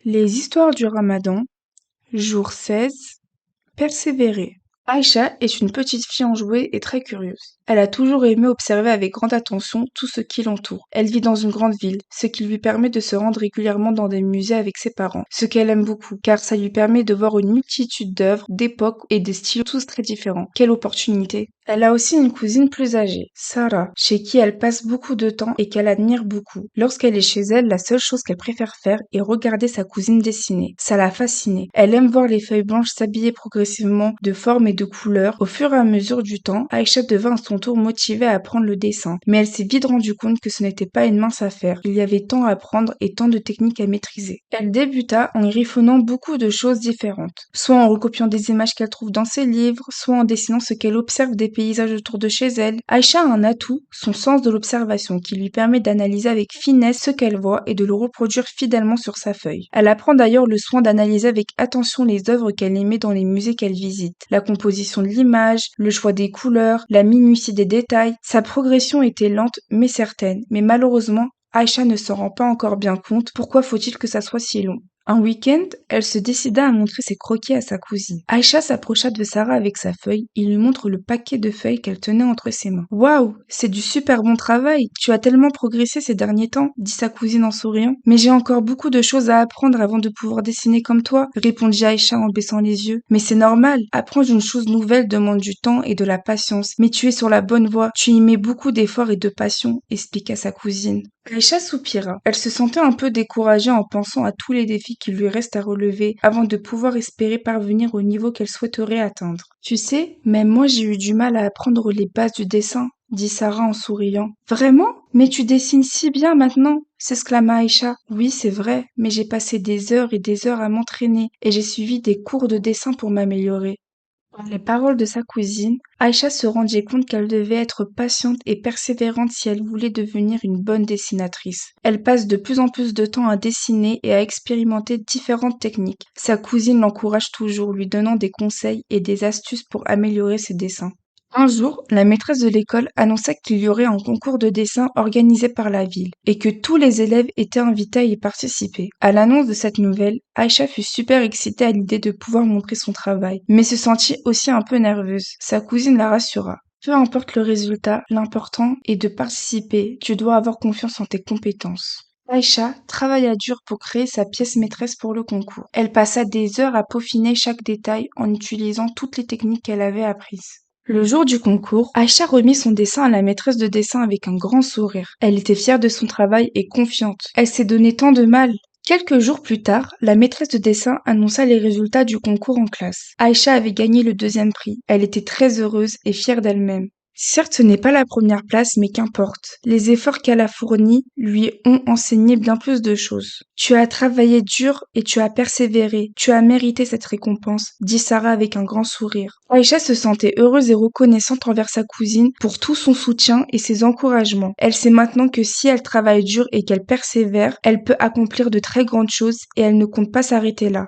Les histoires du Ramadan, jour 16, persévérer. Aïcha est une petite fille enjouée et très curieuse. Elle a toujours aimé observer avec grande attention tout ce qui l'entoure. Elle vit dans une grande ville, ce qui lui permet de se rendre régulièrement dans des musées avec ses parents, ce qu'elle aime beaucoup, car ça lui permet de voir une multitude d'œuvres, d'époques et de styles tous très différents. Quelle opportunité! Elle a aussi une cousine plus âgée, Sarah, chez qui elle passe beaucoup de temps et qu'elle admire beaucoup. Lorsqu'elle est chez elle, la seule chose qu'elle préfère faire est regarder sa cousine dessiner. Ça l'a fascinée. Elle aime voir les feuilles blanches s'habiller progressivement de formes et de couleurs. Au fur et à mesure du temps, Aïcha devint à son tour motivée à apprendre le dessin. Mais elle s'est vite rendue compte que ce n'était pas une mince affaire. Il y avait tant à apprendre et tant de techniques à maîtriser. Elle débuta en griffonnant beaucoup de choses différentes, soit en recopiant des images qu'elle trouve dans ses livres, soit en dessinant ce qu'elle observe des paysages autour de chez elle. Aïcha a un atout, son sens de l'observation, qui lui permet d'analyser avec finesse ce qu'elle voit et de le reproduire fidèlement sur sa feuille. Elle apprend d'ailleurs le soin d'analyser avec attention les œuvres qu'elle émet dans les musées qu'elle visite, la composition de l'image, le choix des couleurs, la minutie des détails. Sa progression était lente mais certaine, mais malheureusement, Aïcha ne s'en rend pas encore bien compte. Pourquoi faut-il que ça soit si long? Un week-end, elle se décida à montrer ses croquis à sa cousine. Aïcha s'approcha de Sarah avec sa feuille et lui montre le paquet de feuilles qu'elle tenait entre ses mains. Waouh, c'est du super bon travail. Tu as tellement progressé ces derniers temps, dit sa cousine en souriant. Mais j'ai encore beaucoup de choses à apprendre avant de pouvoir dessiner comme toi, répondit Aïcha en baissant les yeux. Mais c'est normal. Apprendre une chose nouvelle demande du temps et de la patience. Mais tu es sur la bonne voie. Tu y mets beaucoup d'efforts et de passion, expliqua sa cousine. Aïcha soupira. Elle se sentait un peu découragée en pensant à tous les défis qu'il lui reste à relever avant de pouvoir espérer parvenir au niveau qu'elle souhaiterait atteindre. Tu sais, même moi j'ai eu du mal à apprendre les bases du dessin, dit Sarah en souriant. Vraiment? Mais tu dessines si bien maintenant, s'exclama Aïcha. Oui, c'est vrai, mais j'ai passé des heures et des heures à m'entraîner et j'ai suivi des cours de dessin pour m'améliorer. Par les paroles de sa cousine, Aïcha se rendit compte qu'elle devait être patiente et persévérante si elle voulait devenir une bonne dessinatrice. Elle passe de plus en plus de temps à dessiner et à expérimenter différentes techniques. Sa cousine l'encourage toujours, lui donnant des conseils et des astuces pour améliorer ses dessins. Un jour, la maîtresse de l'école annonça qu'il y aurait un concours de dessin organisé par la ville et que tous les élèves étaient invités à y participer. À l'annonce de cette nouvelle, Aïcha fut super excitée à l'idée de pouvoir montrer son travail, mais se sentit aussi un peu nerveuse. Sa cousine la rassura. Peu importe le résultat, l'important est de participer. Tu dois avoir confiance en tes compétences. Aïcha travailla dur pour créer sa pièce maîtresse pour le concours. Elle passa des heures à peaufiner chaque détail en utilisant toutes les techniques qu'elle avait apprises. Le jour du concours, Aïcha remit son dessin à la maîtresse de dessin avec un grand sourire. Elle était fière de son travail et confiante. Elle s'est donné tant de mal. Quelques jours plus tard, la maîtresse de dessin annonça les résultats du concours en classe. Aïcha avait gagné le deuxième prix. Elle était très heureuse et fière d'elle-même. Certes, ce n'est pas la première place, mais qu'importe. Les efforts qu'elle a fournis lui ont enseigné bien plus de choses. Tu as travaillé dur et tu as persévéré. Tu as mérité cette récompense, dit Sarah avec un grand sourire. Aïcha se sentait heureuse et reconnaissante envers sa cousine pour tout son soutien et ses encouragements. Elle sait maintenant que si elle travaille dur et qu'elle persévère, elle peut accomplir de très grandes choses et elle ne compte pas s'arrêter là.